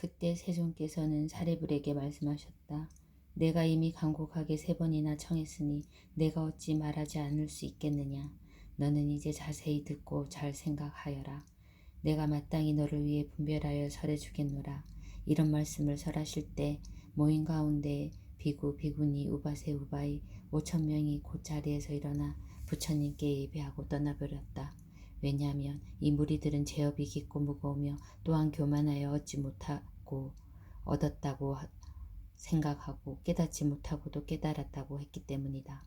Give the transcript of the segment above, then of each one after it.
그때 세존께서는 사례불에게 말씀하셨다. 내가 이미 간곡하게 3번이나 청했으니 내가 어찌 말하지 않을 수 있겠느냐. 너는 이제 자세히 듣고 잘 생각하여라. 내가 마땅히 너를 위해 분별하여 설해주겠노라. 이런 말씀을 설하실 때 모인 가운데 비구, 비구니, 우바세, 우바이 5,000명이 곧 자리에서 일어나 부처님께 예배하고 떠나버렸다. 왜냐하면 이 무리들은 제업이 깊고 무거우며 또한 교만하여 얻지 못하고 얻었다고 생각하고 깨닫지 못하고도 깨달았다고 했기 때문이다.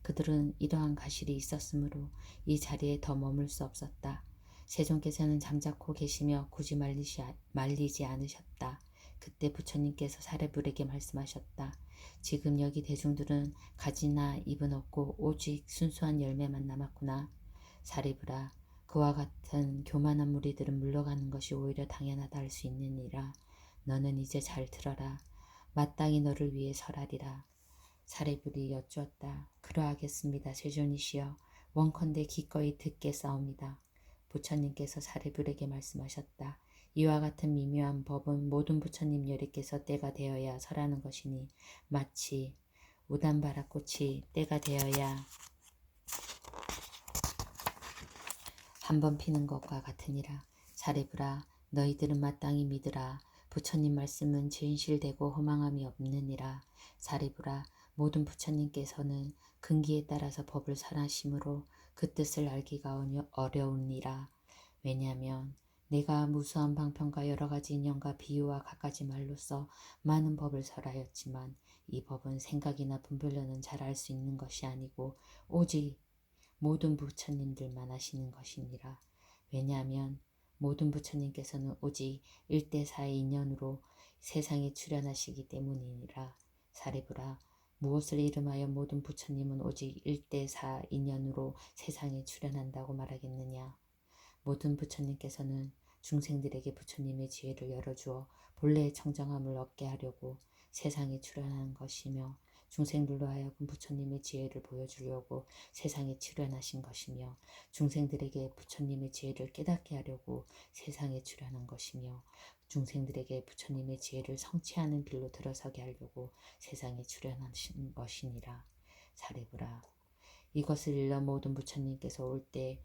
그들은 이러한 가실이 있었으므로 이 자리에 더 머물 수 없었다. 세존께서는 잠자코 계시며 굳이 말리지 않으셨다. 그때 부처님께서 사례불에게 말씀하셨다. 지금 여기 대중들은 가지나 잎은 없고 오직 순수한 열매만 남았구나. 사례불아, 그와 같은 교만한 무리들은 물러가는 것이 오히려 당연하다 할 수 있느니라. 너는 이제 잘 들어라. 마땅히 너를 위해 설하리라. 사례불이 여쭈었다. 그러하겠습니다. 세존이시여. 원컨대 기꺼이 듣겠사옵니다. 부처님께서 사례불에게 말씀하셨다. 이와 같은 미묘한 법은 모든 부처님 여리께서 때가 되어야 설하는 것이니 마치 우단바라꽃이 때가 되어야 한번 피는 것과 같으니라. 사례불아, 너희들은 마땅히 믿으라. 부처님 말씀은 진실되고 허망함이 없느니라. 사례불아, 모든 부처님께서는 근기에 따라서 법을 설하심으로 그 뜻을 알기가 어려우니라. 왜냐하면 내가 무수한 방편과 여러 가지 인연과 비유와 갖가지 말로써 많은 법을 설하였지만 이 법은 생각이나 분별로는 잘 알 수 있는 것이 아니고 오직 모든 부처님들만 하시는 것이니라. 왜냐하면 모든 부처님께서는 오직 일대사의 인연으로 세상에 출현하시기 때문이니라. 사례불아, 무엇을 이름하여 모든 부처님은 오직 일대사 인연으로 세상에 출현한다고 말하겠느냐. 모든 부처님께서는 중생들에게 부처님의 지혜를 열어주어 본래의 청정함을 얻게 하려고 세상에 출현한 것이며 중생들로 하여금 부처님의 지혜를 보여주려고 세상에 출현하신 것이며 중생들에게 부처님의 지혜를 깨닫게 하려고 세상에 출현한 것이며 중생들에게 부처님의 지혜를 성취하는 길로 들어서게 하려고 세상에 출현하신 것이니라. 사례불아, 이것을 일러 모든 부처님께서 올 때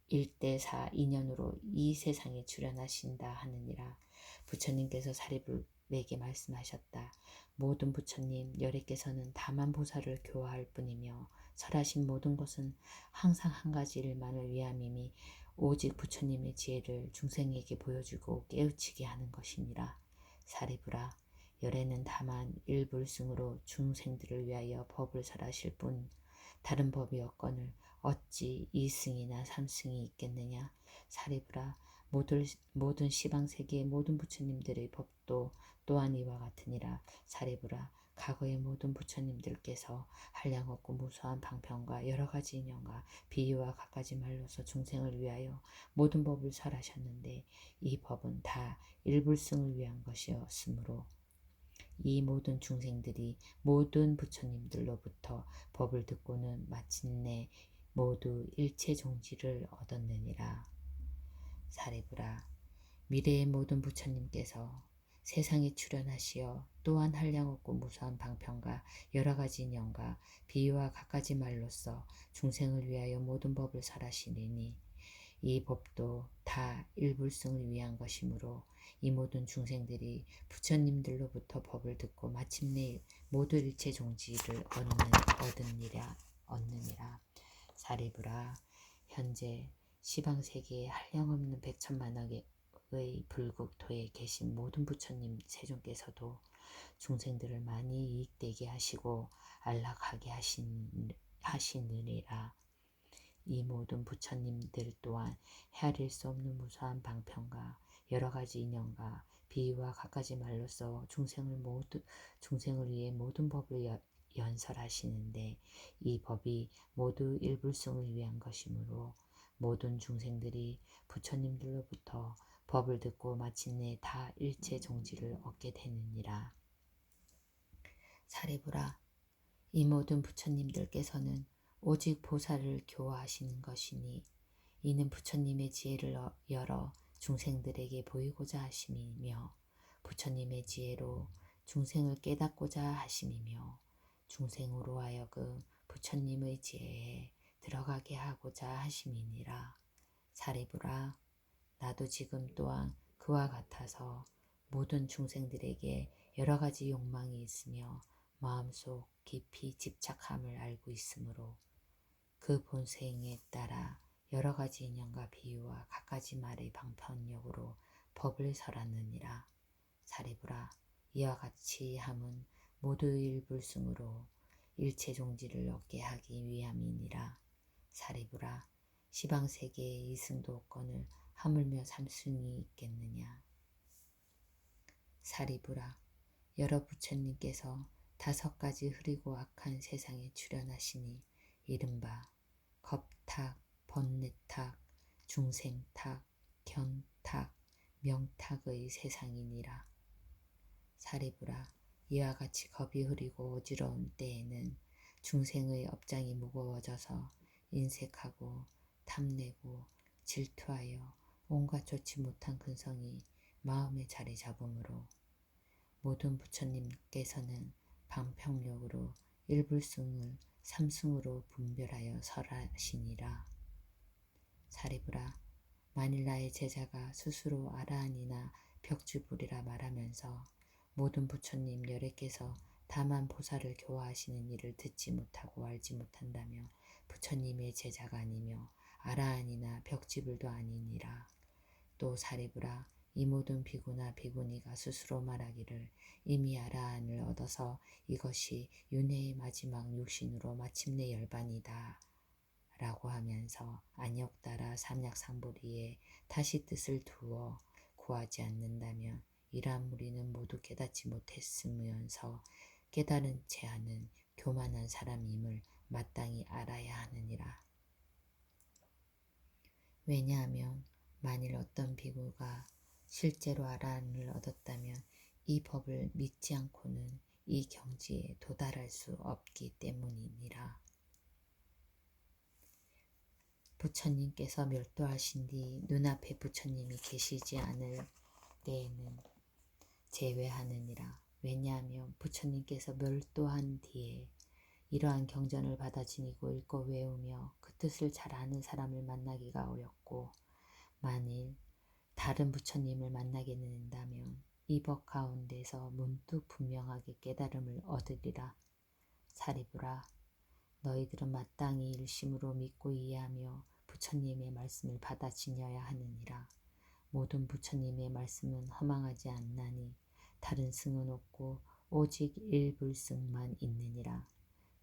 일대사 인연으로 이 세상에 출현하신다 하느니라. 부처님께서 사리불에게 말씀하셨다. 모든 부처님 열애께서는 다만 보살을 교화할 뿐이며 설하신 모든 것은 항상 한 가지 일만을 위함이니 오직 부처님의 지혜를 중생에게 보여주고 깨우치게 하는 것이니라. 사리불아, 열애는 다만 일불승으로 중생들을 위하여 법을 설하실 뿐 다른 법이 없거늘 어찌 2승이나 3승이 있겠느냐. 사리불아, 모든 시방세계의 모든 부처님들의 법도 또한 이와 같으니라. 사리불아, 과거의 모든 부처님들께서 한량없고 무수한 방편과 여러 가지 인연과 비유와 갖가지 말로서 중생을 위하여 모든 법을 설하셨는데 이 법은 다 일불승을 위한 것이었으므로 이 모든 중생들이 모든 부처님들로부터 법을 듣고는 마침내 모두 일체 종지를 얻었느니라. 사리불아, 미래의 모든 부처님께서 세상에 출현하시어 또한 한량없고 무수한 방편과 여러 가지 인연과 비유와 갖가지 말로써 중생을 위하여 모든 법을 설하시리니 이 법도 다 일불승을 위한 것이므로 이 모든 중생들이 부처님들로부터 법을 듣고 마침내 모두 일체 종지를 얻느니라. 사리불아, 현재 시방세계에 한량없는 백천만억의 불국토에 계신 모든 부처님 세존께서도 중생들을 많이 이익되게 하시고 안락하게 하시느니라. 이 모든 부처님들 또한 헤아릴 수 없는 무수한 방편과 여러 가지 인연과 비유와 갖가지 말로써 중생을 위해 모든 법을 연설하시는데 이 법이 모두 일불승을 위한 것이므로 모든 중생들이 부처님들로부터 법을 듣고 마침내 다 일체 종지를 얻게 되느니라. 사리불아, 이 모든 부처님들께서는 오직 보살을 교화하시는 것이니 이는 부처님의 지혜를 열어 중생들에게 보이고자 하심이며 부처님의 지혜로 중생을 깨닫고자 하심이며 중생으로 하여금 부처님의 지혜에 들어가게 하고자 하심이니라. 사리부라, 나도 지금 또한 그와 같아서 모든 중생들에게 여러 가지 욕망이 있으며 마음속 깊이 집착함을 알고 있으므로 그 본생에 따라 여러 가지 인연과 비유와 갖가지 말의 방편력으로 법을 설하느니라. 사리부라, 이와 같이 함은 모두 일불승으로 일체 종지를 얻게 하기 위함이니라. 사리부라, 시방세계의 이승도권을 하물며 삼승이 있겠느냐. 사리부라, 여러 부처님께서 5가지 흐리고 악한 세상에 출현하시니 이른바 겁탁, 번뇌탁, 중생탁, 견탁, 명탁의 세상이니라. 사리부라, 이와 같이 겁이 흐리고 어지러운 때에는 중생의 업장이 무거워져서 인색하고 탐내고 질투하여 온갖 좋지 못한 근성이 마음에 자리 잡으므로 모든 부처님께서는 방평력으로 일불승을 삼승으로 분별하여 설하시니라. 사리부라, 만일 나의 제자가 스스로 아라한이나 벽주불이라 말하면서 모든 부처님 열애께서 다만 보살을 교화하시는 일을 듣지 못하고 알지 못한다며 부처님의 제자가 아니며 아라한이나 벽지불도 아니니라. 또 사리부라, 이 모든 비구나 비구니가 스스로 말하기를 이미 아라한을 얻어서 이것이 윤회의 마지막 육신으로 마침내 열반이다 라고 하면서 안역따라 삼약상보리에 다시 뜻을 두어 구하지 않는다면 이러한 무리는 모두 깨닫지 못했으면서 깨달은 채 하는 교만한 사람임을 마땅히 알아야 하느니라. 왜냐하면 만일 어떤 비구가 실제로 아라한을 얻었다면 이 법을 믿지 않고는 이 경지에 도달할 수 없기 때문이니라. 부처님께서 멸도하신 뒤 눈앞에 부처님이 계시지 않을 때에는 제외하느니라. 왜냐하면 부처님께서 멸도한 뒤에 이러한 경전을 받아 지니고 읽고 외우며 그 뜻을 잘 아는 사람을 만나기가 어렵고 만일 다른 부처님을 만나게 된다면 이 법 가운데서 문득 분명하게 깨달음을 얻으리라. 사리부라, 너희들은 마땅히 일심으로 믿고 이해하며 부처님의 말씀을 받아 지녀야 하느니라. 모든 부처님의 말씀은 허망하지 않나니 다른 승은 없고 오직 일불승만 있느니라.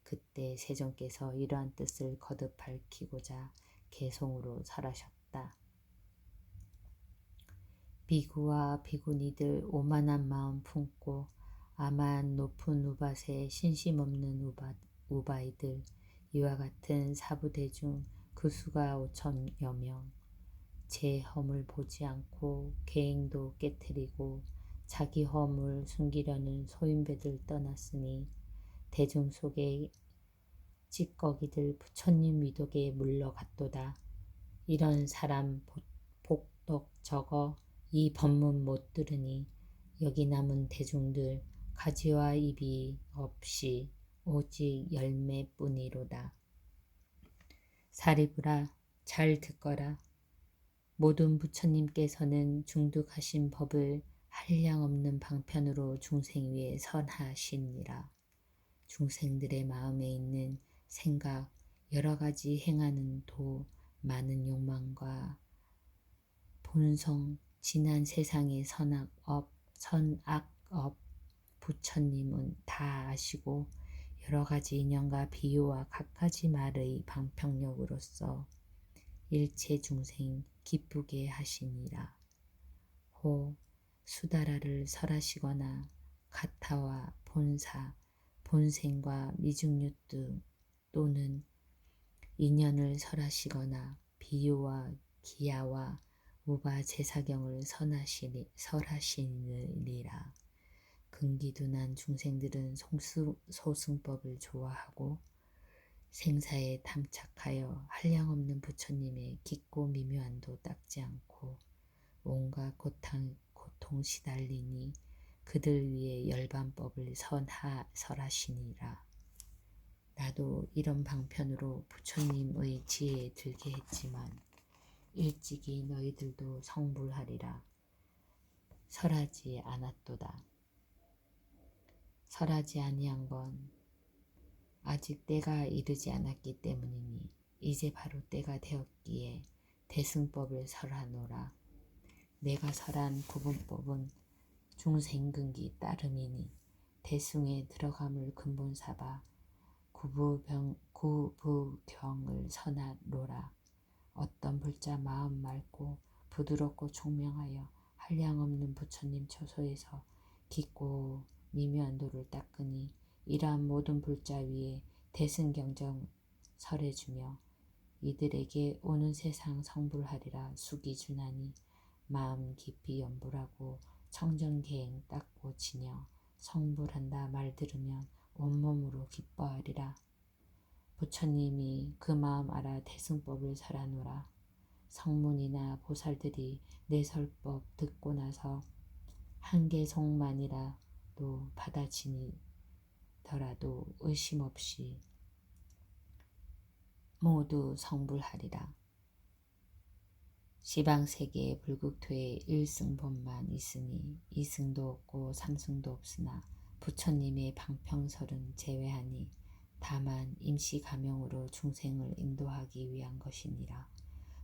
그때 세존께서 이러한 뜻을 거듭 밝히고자 개송으로 설하셨다. 비구와 비구니들 오만한 마음 품고 아만 높은 우밭에 신심 없는 우바이들 이와 같은 사부대중 그 수가 5천여 명 제 허물 보지 않고 계행도 깨트리고 자기 허물 숨기려는 소인배들 떠났으니 대중 속에 찌꺼기들 부처님 위독에 물러갔도다. 이런 사람 복덕 적어 이 법문 못 들으니 여기 남은 대중들 가지와 잎이 없이 오직 열매뿐이로다. 사리부라, 잘 듣거라. 모든 부처님께서는 중득하신 법을 한량없는 방편으로 중생 위에 선하시니라. 중생들의 마음에 있는 생각, 여러 가지 행하는 도, 많은 욕망과 본성, 지난 세상의 선악업, 부처님은 다 아시고 여러 가지 인연과 비유와 갖가지 말의 방평력으로서 일체 중생 기쁘게 하시니라. 호 수다라를 설하시거나 가타와 본사, 본생과 미중유등 또는 인연을 설하시거나 비유와 기야와 우바 제사경을 설하시느니라. 근기둔한 중생들은 소승법을 좋아하고 생사에 탐착하여 한량없는 부처님의 깊고 미묘한도 닦지 않고 온갖 고통 시달리니 그들 위에 열반법을 설하시니라. 나도 이런 방편으로 부처님의 지혜에 들게 했지만 일찍이 너희들도 성불하리라. 설하지 않았도다. 설하지 아니한 건 아직 때가 이르지 않았기 때문이니 이제 바로 때가 되었기에 대승법을 설하노라. 내가 설한 구분법은 중생근기 따름이니 대승에 들어감을 근본 삼아 구부경을 선하노라. 어떤 불자 마음 맑고 부드럽고 총명하여 한량없는 부처님 처소에서 깊고 미묘한 도를 닦으니 이러한 모든 불자 위에 대승경정 설해주며 이들에게 오는 세상 성불하리라 수기준하니 마음 깊이 염불하고 청정계행 닦고 지녀 성불한다 말 들으면 온몸으로 기뻐하리라. 부처님이 그 마음 알아 대승법을 설하노라. 성문이나 보살들이 내 설법 듣고 나서 한 개송만이라도 받아지니더라도 의심 없이 모두 성불하리라. 시방세계의 불국토에 1승법만 있으니 2승도 없고 3승도 없으나 부처님의 방평설은 제외하니 다만 임시가명으로 중생을 인도하기 위한 것이니라.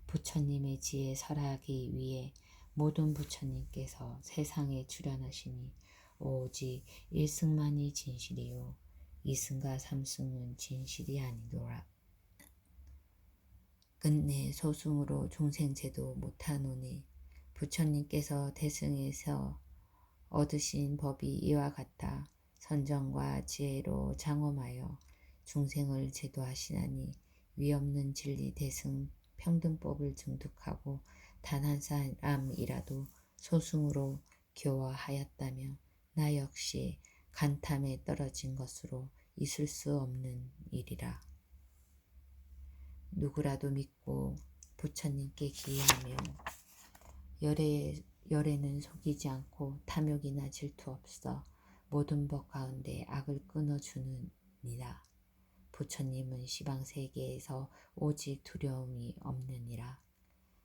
부처님의 지혜 설하기 위해 모든 부처님께서 세상에 출현하시니 오직 1승만이 진실이요 2승과 3승은 진실이 아니더라. 끝내 소승으로 중생제도 못하노니 부처님께서 대승에서 얻으신 법이 이와 같다. 선정과 지혜로 장엄하여 중생을 제도하시나니 위없는 진리 대승 평등법을 증득하고 단 한 사람이라도 소승으로 교화하였다며 나 역시 간탐에 떨어진 것으로 있을 수 없는 일이라. 누구라도 믿고 부처님께 기하며 열에는 속이지 않고 탐욕이나 질투 없어 모든 법 가운데 악을 끊어주느니라. 부처님은 시방세계에서 오직 두려움이 없느니라.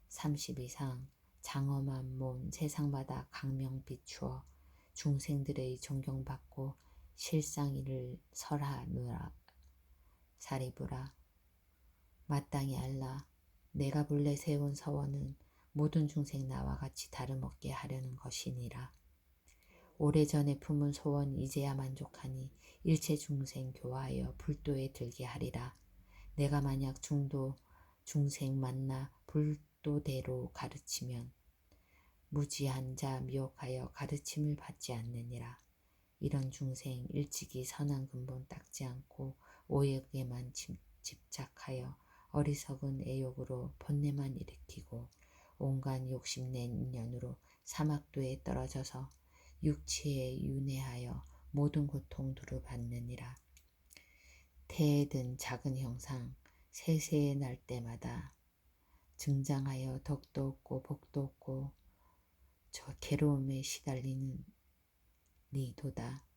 30 이상 장엄한 몸 세상마다 강명 비추어 중생들의 존경받고 실상이를 설하노라. 사리부라. 마땅히 알라. 내가 본래 세운 서원은 모든 중생 나와 같이 다름없게 하려는 것이니라. 오래전에 품은 소원 이제야 만족하니 일체 중생 교화하여 불도에 들게 하리라. 내가 만약 중도 중생 만나 불도대로 가르치면 무지한 자 미혹하여 가르침을 받지 않느니라. 이런 중생 일찍이 선한 근본 닦지 않고 오역에만 집착하여 어리석은 애욕으로 번뇌만 일으키고 온갖 욕심낸 인연으로 사막도에 떨어져서 육치에 윤회하여 모든 고통 두루받느니라. 태에 든 작은 형상 세세에 날 때마다 증장하여 덕도 없고 복도 없고 저 괴로움에 시달리는 리도다.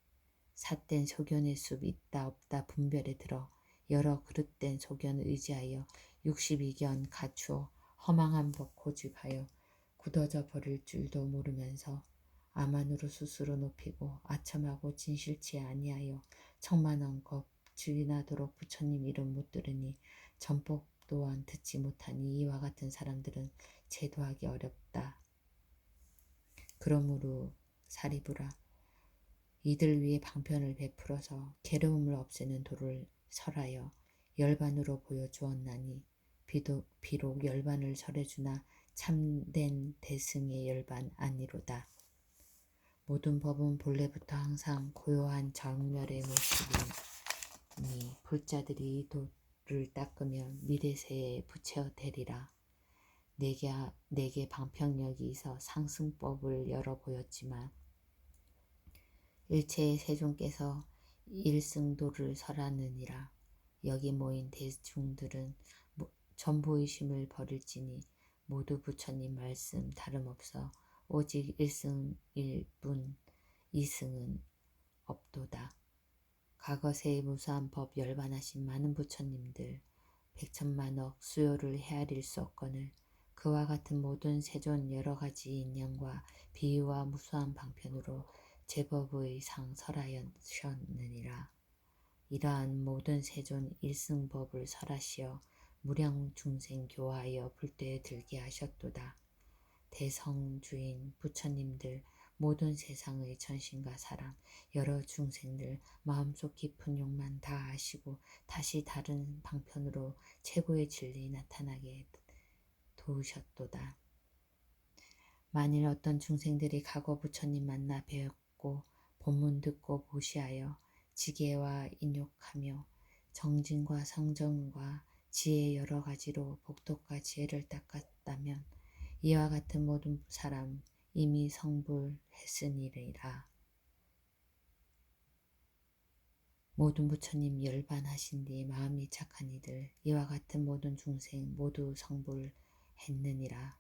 삿된 소견의 숲 있다 없다 분별에 들어 여러 그릇된 소견을 의지하여 62견 갖추어 허망한 법 고집하여 굳어져 버릴 줄도 모르면서 아만으로 스스로 높이고 아첨하고 진실치 아니하여 천만한 것 주인하도록 부처님 이름 못 들으니 전법 또한 듣지 못하니 이와 같은 사람들은 제도하기 어렵다. 그러므로 사리부라. 이들 위해 방편을 베풀어서 괴로움을 없애는 도를 설하여 열반으로 보여주었나니 비록 열반을 설해주나 참된 대승의 열반 아니로다. 모든 법은 본래부터 항상 고요한 정멸의 모습이니 불자들이 이 도를 닦으면 미래세에 부처 되리라. 내게 방편력이 있어 상승법을 열어 보였지만 일체의 세존께서 일승도를 설하느니라. 여기 모인 대중들은 전부의심을 버릴지니 모두 부처님 말씀 다름없어 오직 일승일뿐 이승은 없도다. 과거세의 무수한 법 열반하신 많은 부처님들 백천만억 수요를 헤아릴 수 없거늘 그와 같은 모든 세존 여러 가지 인연과 비유와 무수한 방편으로 제법의 상 설하셨느니라. 이러한 모든 세존 일승법을 설하시어 무량 중생 교화하여 불대에 들게 하셨도다. 대성주인 부처님들 모든 세상의 천신과 사람 여러 중생들 마음속 깊은 욕만 다 아시고 다시 다른 방편으로 최고의 진리 나타나게 도우셨도다. 만일 어떤 중생들이 과거 부처님 만나 배웠고 본문 듣고 보시하여 지계와 인욕하며 정진과 성정과 지혜 여러 가지로 복덕과 지혜를 닦았다면 이와 같은 모든 사람 이미 성불했으니라. 모든 부처님 열반하신 뒤 마음이 착한 이들 이와 같은 모든 중생 모두 성불했느니라.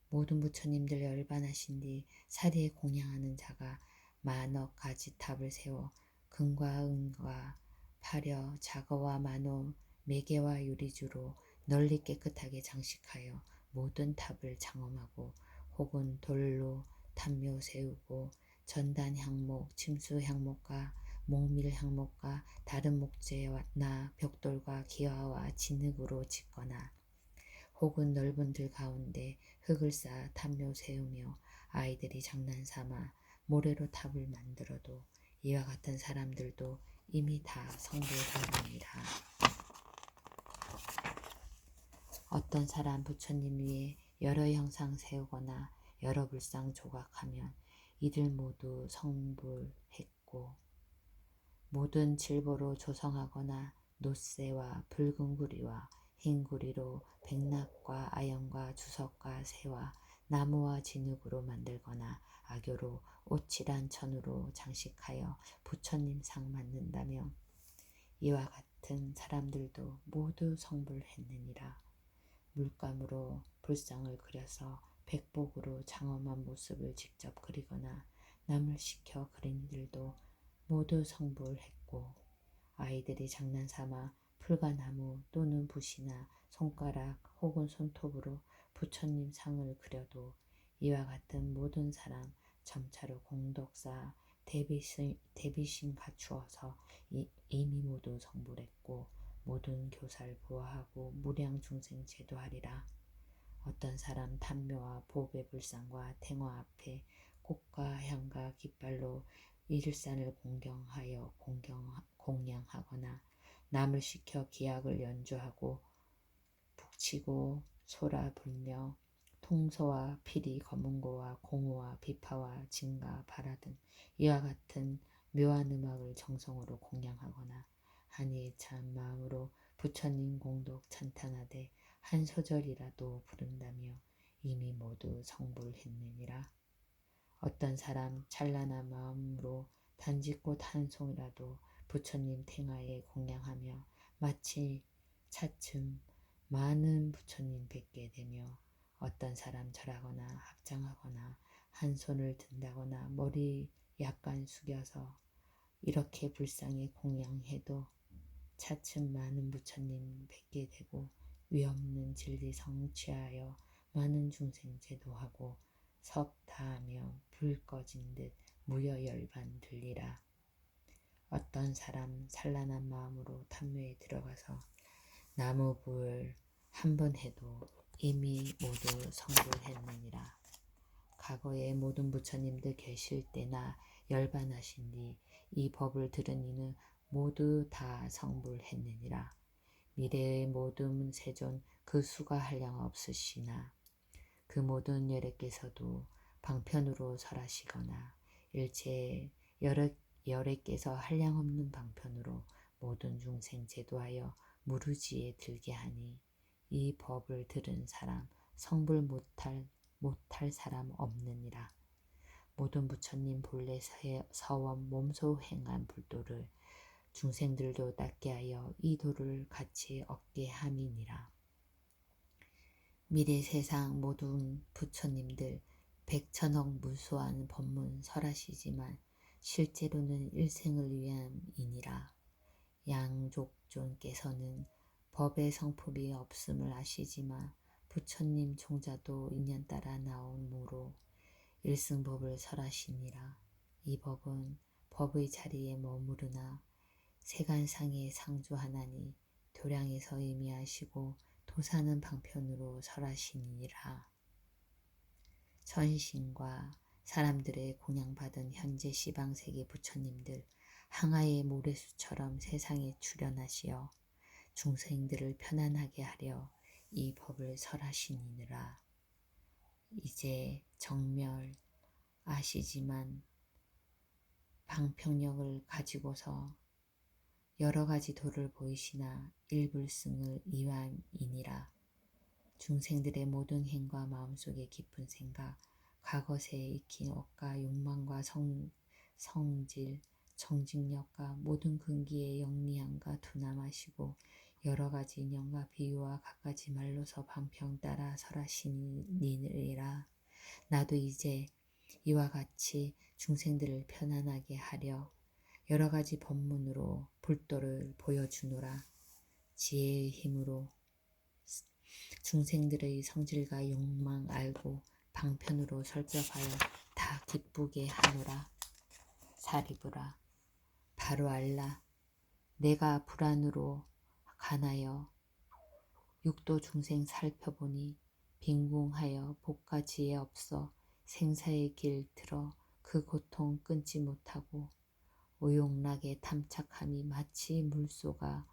모든 부처님들 열반하신 뒤 사리에 공양하는 자가 만억 가지 탑을 세워 금과 은과 파려 자거와 만호 매개와 유리주로 널리 깨끗하게 장식하여 모든 탑을 장엄하고 혹은 돌로 탑묘 세우고 전단 향목, 침수 향목과 목밀 향목과 다른 목재나 벽돌과 기와와 진흙으로 짓거나 혹은 넓은 들 가운데 흙을 쌓아 탑묘 세우며 아이들이 장난삼아 모래로 탑을 만들어도 이와 같은 사람들도 이미 다 성불하느니라. 어떤 사람 부처님 위에 여러 형상 세우거나 여러 불상 조각하면 이들 모두 성불했고 모든 질보로 조성하거나 노쇠와 붉은 구리와 흰 구리로 백낙과 아연과 주석과 새와 나무와 진흙으로 만들거나 악교로 오칠한 천으로 장식하여 부처님 상 만든다며 이와 같은 사람들도 모두 성불했느니라. 물감으로 불상을 그려서 백복으로 장엄한 모습을 직접 그리거나 남을 시켜 그린 이들도 모두 성불했고 아이들이 장난삼아 풀과나무 또는 붓이나 손가락 혹은 손톱으로 부처님 상을 그려도 이와 같은 모든 사람 점차로 공덕사 대비심 갖추어서 이미 모두 성불했고 모든 교사를 보호하고 무량 중생 제도하리라. 어떤 사람 탐묘와 보배 불상과 탱화 앞에 꽃과 향과 깃발로 일산을 공양하거나 남을 시켜 기악을 연주하고 북치고 소라 불며 통소와 피리 검은고와 공호와 비파와 진가 바라 등 이와 같은 묘한 음악을 정성으로 공양하거나 한이 찬 마음으로 부처님 공덕 찬탄하되 한 소절이라도 부른다며 이미 모두 성불했느니라. 어떤 사람 찬란한 마음으로 단지꽃 한 송이라도 부처님 탱화에 공양하며 마치 차츰 많은 부처님 뵙게 되며 어떤 사람 절하거나 합장하거나 한 손을 든다거나 머리 약간 숙여서 이렇게 불쌍히 공양해도 차츰 많은 부처님 뵙게 되고 위없는 진리 성취하여 많은 중생 제도하고 섭 다하며 불 꺼진 듯 무여열반 들리라. 어떤 사람 산란한 마음으로 탐묘에 들어가서 나무불 한 번 해도 이미 모두 성불했느니라. 과거에 모든 부처님들 계실 때나 열반하신 뒤 이 법을 들은 이는 모두 다 성불했느니라. 미래의 모든 세존 그 수가 한량 없으시나 그 모든 열애께서도 방편으로 설하시거나 일체 열애께서 한량 없는 방편으로 모든 중생 제도하여 무르지에 들게 하니 이 법을 들은 사람 성불 못할 사람 없느니라. 모든 부처님 본래 서원 몸소 행한 불도를 중생들도 닦게 하여 이 도를 같이 얻게 함이니라. 미래 세상 모든 부처님들 백천억 무수한 법문 설하시지만 실제로는 일생을 위함이니라. 양족존께서는 법의 성품이 없음을 아시지만 부처님 종자도 인연따라 나오므로 일승법을 설하시니라. 이 법은 법의 자리에 머무르나 세간상에 상주하나니 도량에서 의미하시고 도사는 방편으로 설하시니라. 천신과 사람들의 공양받은 현재 시방세계 부처님들 항아의 모래수처럼 세상에 출현하시어 중생들을 편안하게 하려 이 법을 설하시니라. 이제 정멸 아시지만 방평력을 가지고서 여러 가지 도를 보이시나 일불승을 이완이니라. 중생들의 모든 행과 마음속의 깊은 생각, 과거세에 익힌 억과 욕망과 성질, 정직력과 모든 근기의 영리함과 둔함하시고 여러 가지 인연과 비유와 갖가지 말로서 방평 따라 설하시니라. 나도 이제 이와 같이 중생들을 편안하게 하려 여러 가지 법문으로 불도를 보여주노라. 지혜의 힘으로 중생들의 성질과 욕망 알고 방편으로 설법하여 다 기쁘게 하노라. 사리부라. 바로 알라. 내가 불안으로 간하여 육도 중생 살펴보니 빈궁하여 복과 지혜 없어 생사의 길 들어 그 고통 끊지 못하고 오용락에 탐착함이 마치 물소가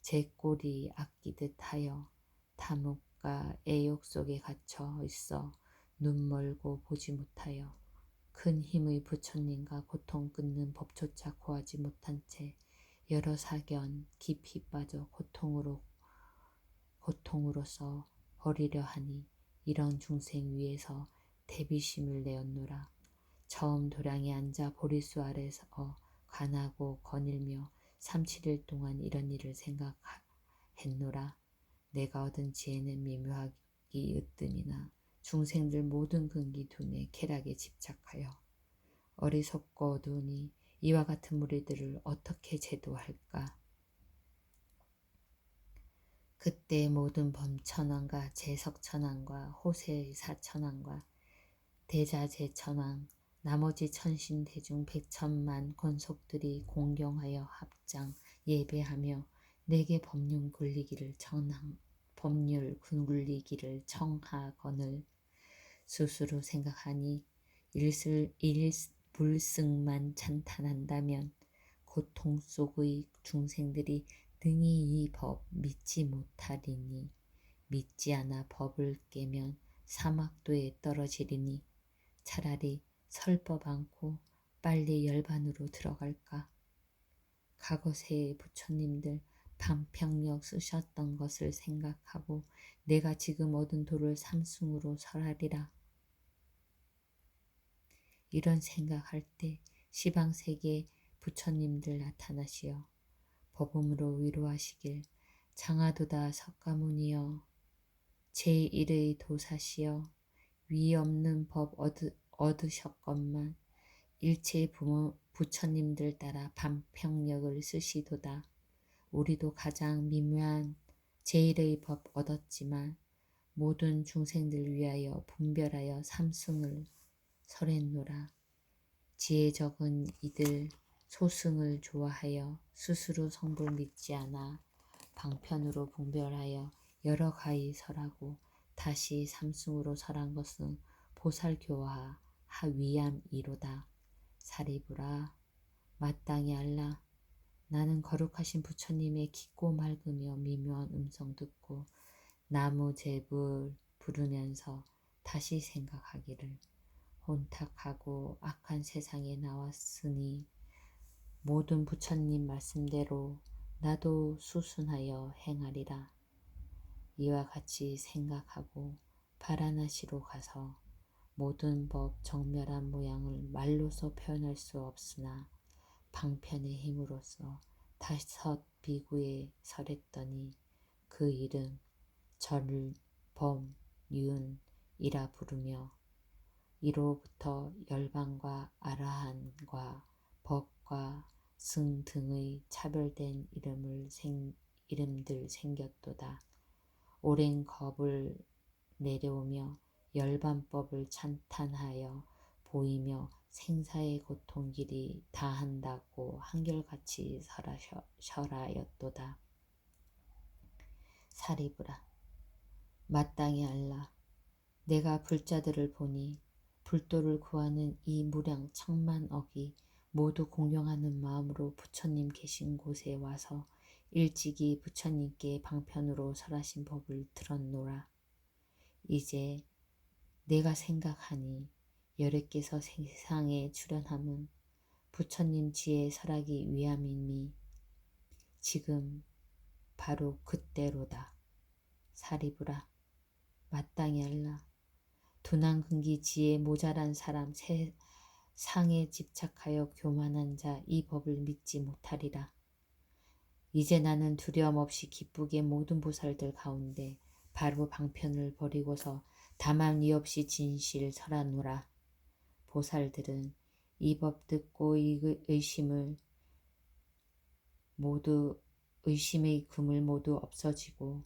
제 꼴이 아끼듯 하여 탐욕과 애욕 속에 갇혀 있어 눈 멀고 보지 못하여 큰 힘의 부처님과 고통 끊는 법조차 구하지 못한 채 여러 사견 깊이 빠져 고통으로서 버리려 하니 이런 중생 위에서 대비심을 내었노라. 처음 도량에 앉아 보리수 아래서 관하고 거닐며 3-7일 동안 이런 일을 생각했노라. 내가 얻은 지혜는 미묘하기 으뜸이나 중생들 모든 근기 둔의 쾌락에 집착하여 어리석고 어두우니 이와 같은 무리들을 어떻게 제도할까? 그때 모든 범천왕과 제석천왕과 호세사천왕과 대자재천왕 나머지 천신 대중 백천만 권속들이 공경하여 합장 예배하며 내게 법률 굴리기를 청하거늘 스스로 생각하니 일불승만 찬탄한다면 고통 속의 중생들이 능히 이 법 믿지 못하리니 믿지 않아 법을 깨면 사막도에 떨어지리니 차라리 설법 않고 빨리 열반으로 들어갈까. 과거세의 부처님들 방평력 쓰셨던 것을 생각하고 내가 지금 얻은 도를 삼승으로 설하리라. 이런 생각할 때 시방세계 부처님들 나타나시어 법음으로 위로하시길 장하도다 석가모니여 제1의 도사시여 위 없는 법 얻으셨건만 일체 부처님들 따라 반평력을 쓰시도다. 우리도 가장 미묘한 제1의 법 얻었지만 모든 중생들 위하여 분별하여 삼승을 설했노라. 지혜 적은 이들 소승을 좋아하여 스스로 성불 믿지 않아 방편으로 분별하여 여러 가히 설하고 다시 삼승으로 설한 것은 보살교화 하위암이로다. 사리부라. 마땅히 알라. 나는 거룩하신 부처님의 깊고 맑으며 미묘한 음성 듣고 나무제불 부르면서 다시 생각하기를 혼탁하고 악한 세상에 나왔으니 모든 부처님 말씀대로 나도 수순하여 행하리라. 이와 같이 생각하고 바라나시로 가서 모든 법 정멸한 모양을 말로서 표현할 수 없으나 방편의 힘으로써 5 비구에 설했더니 그 이름 범, 유은 이라 부르며 이로부터 열방과 아라한과 법과 승 등의 차별된 이름들 생겼도다. 오랜 겁을 내려오며 열반법을 찬탄하여 보이며 생사의 고통길이 다한다고 한결같이 설하였도다. 사리부라. 마땅히 알라. 내가 불자들을 보니 불도를 구하는 이 무량 천만억이 모두 공경하는 마음으로 부처님 계신 곳에 와서 일찍이 부처님께 방편으로 설하신 법을 들었노라. 이제 내가 생각하니 여래께서 세상에 출현함은 부처님 지혜에 설하기 위함이니 지금 바로 그때로다. 사리부라. 마땅히 알라. 둔한근기 지혜 모자란 사람 세상에 집착하여 교만한 자 이 법을 믿지 못하리라. 이제 나는 두려움 없이 기쁘게 모든 보살들 가운데 바로 방편을 버리고서 다만 이 없이 진실 설하노라. 보살들은 이 법 듣고 의심의 금을 모두 없어지고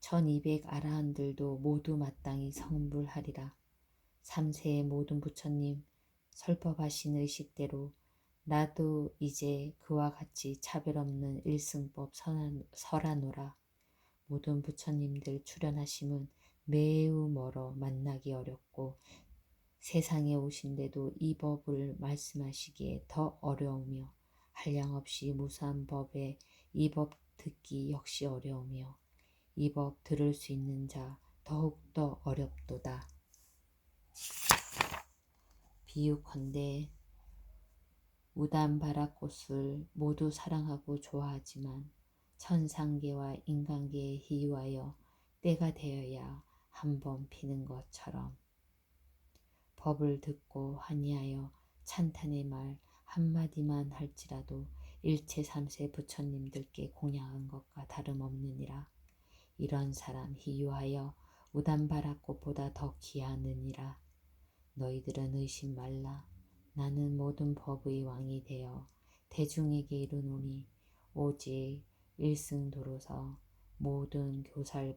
1200 아라한들도 모두 마땅히 성불하리라. 3세의 모든 부처님 설법하신 의식대로 나도 이제 그와 같이 차별 없는 일승법 설하노라. 모든 부처님들 출현하심은 매우 멀어 만나기 어렵고 세상에 오신데도 이 법을 말씀하시기에 더 어려우며 한량없이 무수한 법에 이 법 듣기 역시 어려우며 이 법 들을 수 있는 자 더욱더 어렵도다. 비유컨대 우담바라꽃을 모두 사랑하고 좋아하지만 천상계와 인간계에 희유하여 때가 되어야 한번 피는 것처럼 법을 듣고 환희하여 찬탄의 말 한마디만 할지라도 일체 3세 부처님들께 공양한 것과 다름없느니라. 이런 사람 희유하여 우담바라꽃보다 더 귀하느니라. 너희들은 의심 말라. 나는 모든 법의 왕이 되어 대중에게 이르노니 오직 일승도로서 모든 교살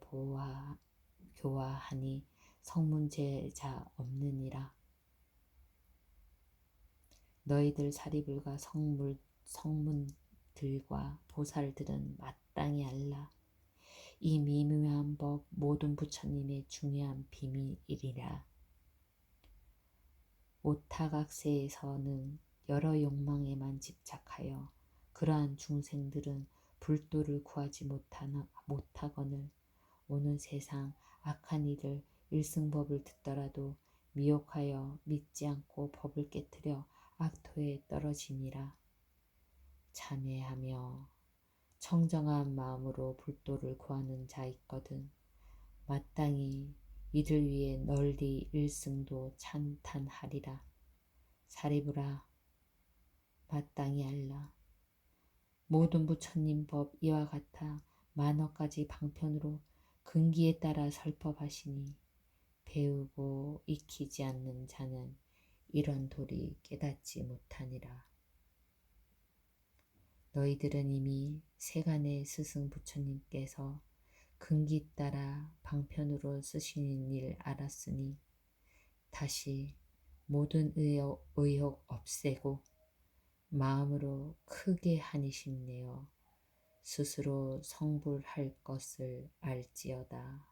교화하니 성문제자 없느니라. 너희들 사리불과 성문들과 보살들은 마땅히 알라. 이 미묘한 법 모든 부처님의 중요한 비밀이라. 오타각세에서는 여러 욕망에만 집착하여 그러한 중생들은 불도를 구하지 못하거늘 오는 세상 악한 이들 일승법을 듣더라도 미혹하여 믿지 않고 법을 깨뜨려 악토에 떨어지니라. 찬회하며 청정한 마음으로 불도를 구하는 자 있거든 마땅히 이들 위해 널리 일승도 찬탄하리라. 사리부라. 마땅히 알라. 모든 부처님 법 이와 같아 만억가지 방편으로 근기에 따라 설법하시니 배우고 익히지 않는 자는 이런 도리 깨닫지 못하니라. 너희들은 이미 세간의 스승 부처님께서 근기 따라 방편으로 쓰시는 일 알았으니 다시 모든 의혹 없애고 마음으로 크게 한이심 내어 스스로 성불할 것을 알지어다.